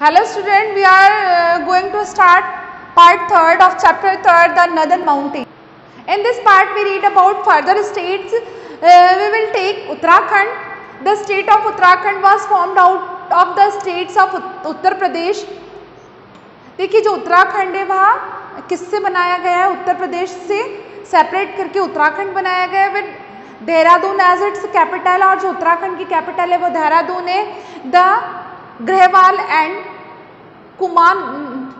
Hello student, we are going to start part 3rd of chapter 3rd, the Northern Mountain. In this part we read about further states. We will take Uttarakhand. The state of Uttarakhand was formed out of the states of Uttar Pradesh. देखिए जो उत्तराखंड है वहाँ किससे बनाया गया है? उत्तर प्रदेश से separate करके उत्तराखंड बनाया गया है with Dehradun as its capital, और जो उत्तराखंड की कैपिटल है वो देहरादून है. The Garhwal and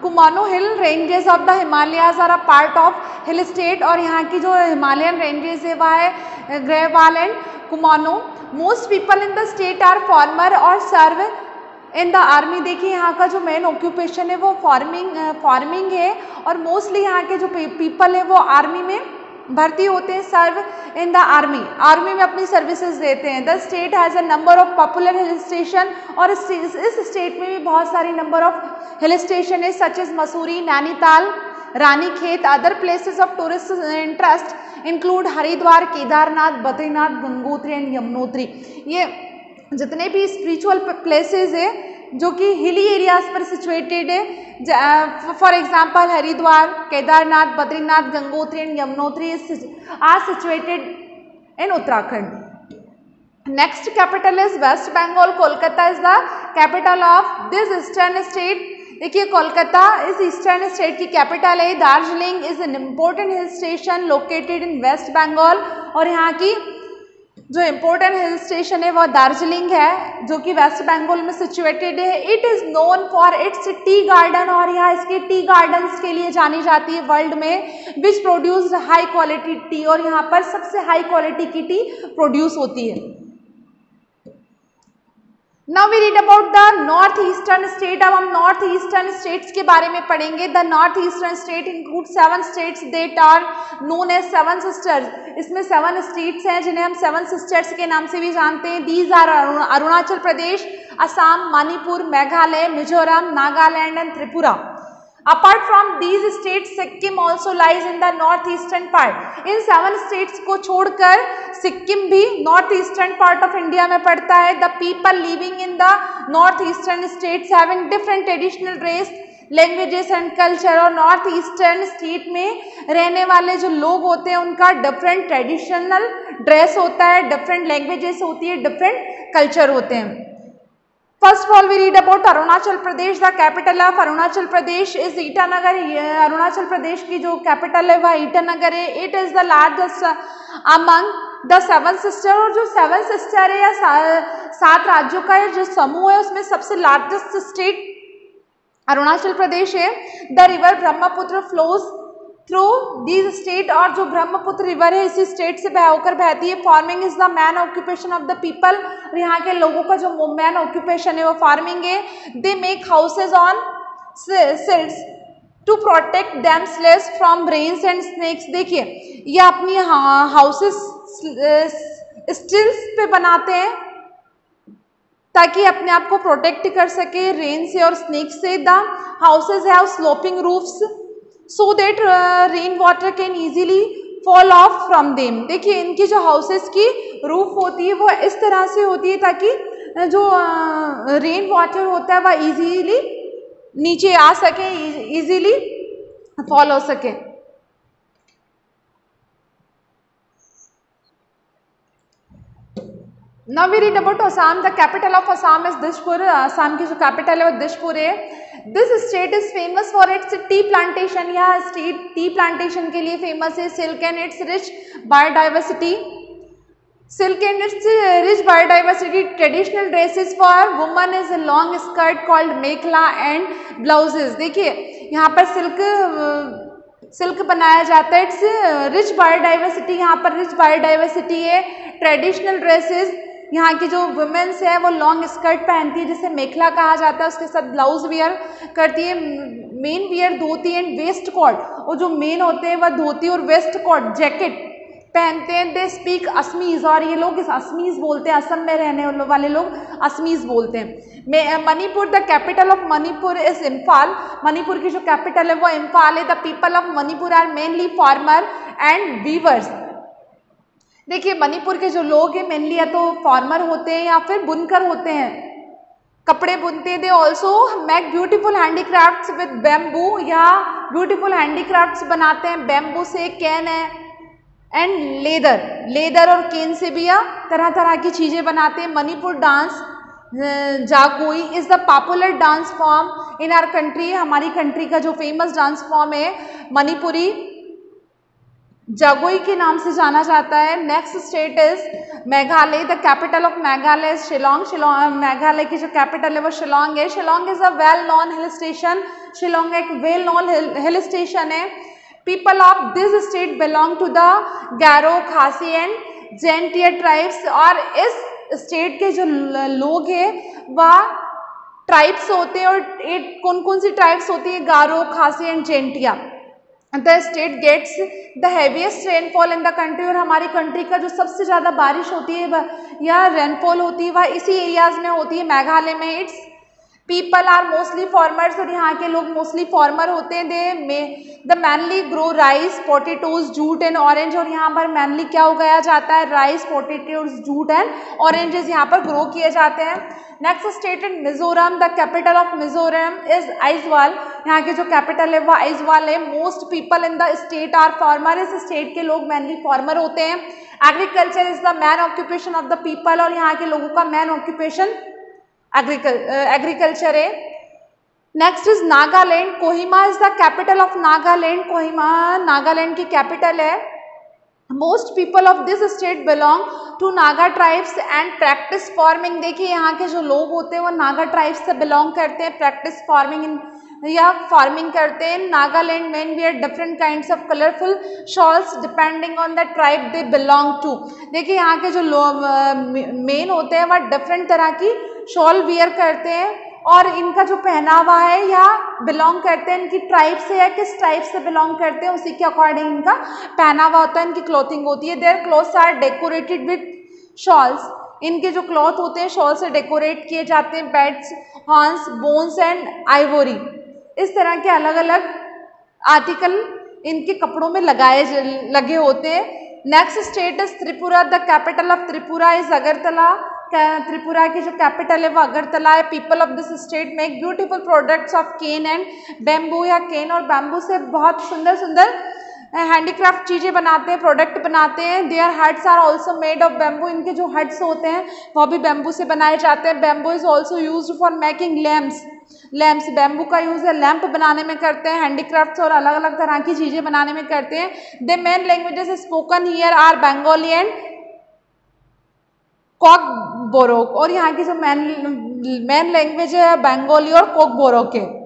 Kumaon hill ranges of the Himalayas are a part of hill state, और यहाँ की जो हिमालयन रेंजेस है वह है Garhwal and Kumaon. Most people in the state are farmer और सर्व इन द आर्मी. देखिए यहाँ का जो मेन ऑक्यूपेशन है वो फार्मिंग है, और मोस्टली यहाँ के जो पीपल है वो आर्मी में भर्ती होते हैं, सर्व इन द आर्मी में अपनी सर्विसेज देते हैं. The state has a number of popular hill station, और इस स्टेट में भी बहुत सारी नंबर ऑफ हिल स्टेशन है such as Mussoorie, Nainital, Ranikhet. Other places of tourist interest include Haridwar, Kedarnath, Badrinath, Gangotri and Yamunotri. ये जितने भी स्पिरिचुअल प्लेसेस है जो कि हिली एरियाज पर सिचुएटेड है, for example Haridwar, Kedarnath, Badrinath, Gangotri and Yamunotri are situated in Uttarakhand. Next capital is West Bengal. Kolkata is the capital of this eastern state. देखिए कोलकाता इस ईस्टर्न स्टेट की कैपिटल है. Darjeeling is an important hill station located in West Bengal, और यहाँ की जो इम्पोर्टेंट हिल स्टेशन है वो दार्जिलिंग है जो कि वेस्ट बंगाल में सिचुएटेड है. It is known for its tea garden, और यहाँ इसके टी गार्डन्स के लिए जानी जाती है वर्ल्ड में, which produce high quality tea, और यहाँ पर सबसे हाई क्वालिटी की टी प्रोड्यूस होती है. Now we read about the north eastern state. अब हम नॉर्थ ईस्टर्न स्टेट्स के बारे में पढ़ेंगे. The north eastern state include 7 states that are known as 7 sisters. इसमें 7 स्टेट्स हैं जिन्हें हम 7 सिस्टर्स के नाम से भी जानते हैं. These are Arunachal Pradesh, Assam, Manipur, Meghalaya, Mizoram, Nagaland and Tripura. Apart from these states, Sikkim also lies in the north eastern part. इन 7 states को छोड़कर सिक्किम भी north eastern part of India में पड़ता है. The people living in the north eastern states having different traditional dress, languages and culture. और north eastern state में रहने वाले जो लोग होते हैं उनका डिफरेंट ट्रेडिशनल ड्रेस होता है, डिफरेंट लैंग्वेजेस होती है, डिफरेंट कल्चर होते हैं. First of all, we read about Arunachal Pradesh. The capital of Arunachal Pradesh is Itanagar. Arunachal Pradesh की जो कैपिटल है वह ईटानगर है. It is the largest among the 7 sister, और जो 7 सिस्टर है या 7 राज्यों का जो समूह है उसमें सबसे लार्जेस्ट स्टेट अरुणाचल प्रदेश है. The river Brahmaputra flows through these state, और जो ब्रह्मपुत्र रिवर है इसी स्टेट से होकर बहती है. Farming is the main occupation of the people, और यहाँ के लोगों का जो मैन ऑक्यूपेशन है वो फार्मिंग है. They make houses on stilts to protect themselves from rains and snakes. देखिए ये अपनी हाउसेस स्टिल्स पे बनाते हैं ताकि अपने आप को प्रोटेक्ट कर सके रेन से और स्नेक से. The houses have sloping roofs so that rain water can easily fall off from them. देखिए इनकी जो हाउसेस की रूफ होती है वो इस तरह से होती है ताकि जो रेन वाटर होता है वह इजीली नीचे आ सके, इजीली फॉल हो सके. Now we read about Assam. The capital of Assam is Dishpur. Assam की जो कैपिटल है वो दिशपुर है. This state is famous for it's tea plantation. यह स्टेट टी प्लांटेशन के लिए फेमस है. Silk and it's rich biodiversity. Silk and it's rich biodiversity. Traditional dresses for woman is long skirt called mekhela and blouses. देखिए यहाँ पर silk बनाया जाता है. It's rich biodiversity. यहाँ पर रिच बायोडाइवर्सिटी है. ट्रेडिशनल ड्रेसेस, यहाँ की जो वुमेन्स है वो लॉन्ग स्कर्ट पहनती है जिसे मेखला कहा जाता है, उसके साथ ब्लाउज वियर करती है. Men wear dhoti and waistcoat, और जो मेन होते हैं वह धोती और वेस्ट कोट जैकेट पहनते हैं. दे स्पीक असमीज, और ये लोग असमीज बोलते हैं. असम में रहने वाले लोग असमीज बोलते हैं. Manipur. The capital of Manipur is Imphal. Manipur की जो कैपिटल है वो इम्फाल है. The people of Manipur are mainly farmer and weavers. देखिए मणिपुर के जो लोग हैं मेनली या तो फार्मर होते हैं या फिर बुनकर होते हैं. कपड़े बुनते हैं। They also make beautiful handicrafts with bamboo, या ब्यूटीफुल हैंडीक्राफ्ट्स बनाते हैं बैम्बू से, कैन है, एंड लेदर और केन से भी या तरह तरह की चीज़ें बनाते हैं। Manipur dance Jagoi is the popular dance form in our country, हमारी कंट्री का जो फेमस डांस फॉर्म है मणिपुरी जागोई के नाम से जाना जाता है। Next state is Meghalaya, the capital of Meghalaya is Shillong. Meghalaya की जो कैपिटल है वो शिलोंग है। Shillong is a well known hill station, Shillong एक वेल नोन हिल स्टेशन है। People of this state belong to the Garo, Khasi and Jaintia tribes, और इस स्टेट के जो लोग हैं वह ट्राइब्स होते हैं, और कौन कौन सी ट्राइब्स होती है, Garo, Khasi and Jaintia. The state gets the heaviest rainfall in the country, और हमारी कंट्री का जो सबसे ज़्यादा बारिश होती है वह या रेनफॉल होती है वह इसी एरियाज में होती है, मेघालय में। Its people are mostly farmers, और यहाँ के लोग मोस्टली फार्मर होते हैं। The mainly grow rice, potatoes, jute and orange, और यहाँ पर मैनली क्या उगाया जाता है, rice, potatoes, jute and oranges यहाँ पर ग्रो किए जाते हैं। Next state in Mizoram, the capital of Mizoram is Aizawl, यहाँ के जो कैपिटल है वो आइजवाल है। Most people in the state are farmer, इस स्टेट के लोग मैनली फार्मर होते हैं। Agriculture is the main occupation of the people, और यहाँ के लोगों का मैन ऑक्यूपेशन एग्रीकल्चर है। Next is Nagaland, Kohima is the capital of Nagaland, Kohima Nagaland की कैपिटल है। Most people of this state belong to Naga tribes and practice farming, देखिए यहाँ के जो लोग होते हैं वो नागा ट्राइब्स से बिलोंग करते हैं, प्रैक्टिस फार्मिंग या फार्मिंग करते हैं। Nagaland men wear different kinds of colourful shawls depending on the tribe they belong to, देखिए यहाँ के जो मेन होते हैं वह डिफरेंट तरह की शॉल वियर करते हैं, और इनका जो पहनावा है या बिलोंग करते हैं इनकी ट्राइब से या किस ट्राइब से बिलोंग करते हैं उसी के अकॉर्डिंग इनका पहनावा होता है, इनकी क्लोथिंग होती है। Their clothes are decorated with shawls, इनके जो क्लॉथ होते हैं शॉल से डेकोरेट किए जाते हैं। Beds, horns, bones and ivory, इस तरह के अलग अलग आर्टिकल इनके कपड़ों में लगे होते हैं। Next state is Tripura, the capital of Tripura is Agartala, Tripura की जो कैपिटल है वो अगरतला है। People of this state make beautiful products of cane and bamboo, या केन और बैम्बू से बहुत सुंदर सुंदर हैंडीक्राफ्ट चीज़ें बनाते हैं, प्रोडक्ट बनाते हैं। Their huts are also made of bamboo, इनके जो हट्स होते हैं वो भी बैम्बू से बनाए जाते हैं। Bamboo is also used for making lamps, bamboo का यूज़ है लैम्प बनाने में करते हैं, हैंडीक्राफ्ट्स और अलग अलग तरह की चीज़ें बनाने में करते हैं। The main languages spoken here are Bengali and Kokborok, और यहाँ की जो मेन लैंग्वेज है बंगाली और कोकबोरोक है।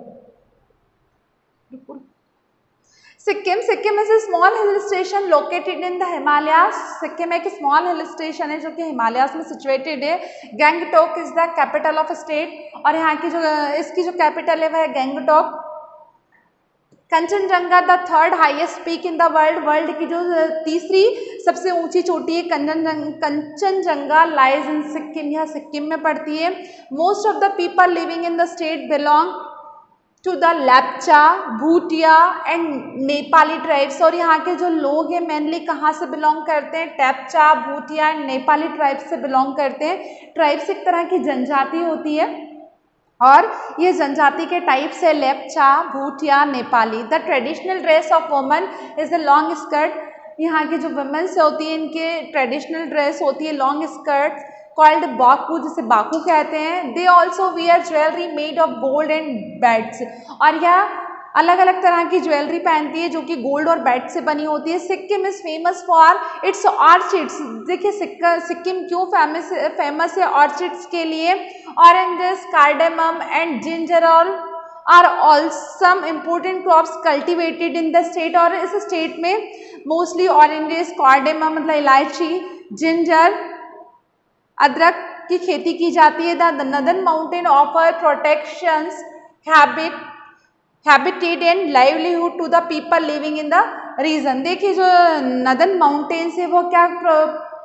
Sikkim is a small hill station located in the Himalayas, Sikkim एक स्मॉल हिल स्टेशन है जो कि हिमालयाज में सिचुएटेड है। Gangtok is the capital of state, और यहाँ की जो इसकी जो कैपिटल है वह है Gangtok. Kanchenjunga the third highest peak in the world की जो तीसरी सबसे ऊंची चोटी है कंचनजंगा लाइज इन सिक्किम, यह सिक्किम में पड़ती है। Most of the people living in the state belong to the Lepcha, Bhutia and Nepali tribes, और यहाँ के जो लोग हैं मेनली कहाँ से बिलोंग करते हैं, टेप्चा, भूटिया एंड नेपाली ट्राइब्स से बिलोंग करते हैं। ट्राइब्स एक तरह की जनजाति होती है, और ये जनजाति के टाइप्स है Lepcha, Bhutia, Nepali. The traditional dress of women is a long skirt, यहाँ की जो वुमेन्स होती है इनके ट्रेडिशनल ड्रेस होती है लॉन्ग स्कर्ट कॉल्ड बाकू, जिसे बाकू कहते हैं। They also wear jewellery made of gold and beds, और यह अलग अलग तरह की ज्वेलरी पहनती है जो कि गोल्ड और बेड से बनी होती है। Sikkim is famous for its orchids, देखिए सिक्किम क्यों फेमस है ऑर्चिड्स के लिए। Oranges, cardamom and ginger are all some important crops cultivated in the state, और इस स्टेट में मोस्टली ऑरेंजेस, कार्डेमम मतलब इलायची, जिंजर, अदरक की खेती की जाती है। The northern mountain offer protections, habitat and livelihood to the people living in the region, देखिए जो नदर्न माउंटेन्स है वो क्या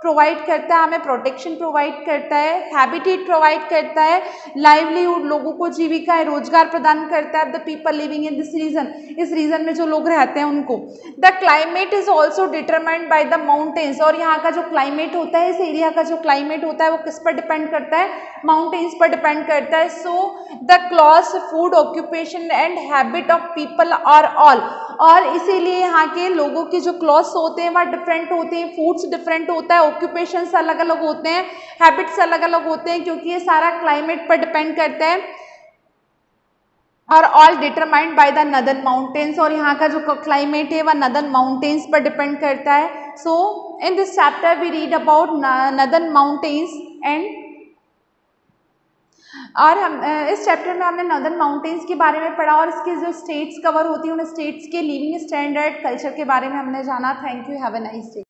प्रोवाइड करता है, हमें प्रोटेक्शन प्रोवाइड करता है, हैबिटेट प्रोवाइड करता है, लाइवलीहुड लोगों को जीविका रोजगार प्रदान करता है, the people living in this region, इस रीजन में जो लोग रहते हैं उनको। The climate is also determined by the mountains, और यहाँ का जो क्लाइमेट होता है, इस एरिया का जो क्लाइमेट होता है वो किस पर डिपेंड करता है, माउंटेन्स पर डिपेंड करता है। So the cloth, food, occupation and habit of people are all, और इसीलिए यहाँ के लोगों के जो क्लॉथ्स होते हैं वह डिफरेंट होते हैं, फूड्स डिफरेंट होता है, ऑक्यूपेशंस अलग अलग होते हैं, हैबिट्स अलग अलग होते हैं, क्योंकि ये सारा क्लाइमेट पर डिपेंड करता है, और all determined by the northern mountains, और यहाँ का जो क्लाइमेट है वह नदर्न माउंटेन्स पर डिपेंड करता है। So in this chapter we read about northern mountains and, और हम इस चैप्टर में हमने नदर्न माउंटेन्स के बारे में पढ़ा, और इसके जो स्टेट्स कवर होती हैं उन स्टेट्स के लिविंग स्टैंडर्ड, कल्चर के बारे में हमने जाना। Thank you, have a nice day.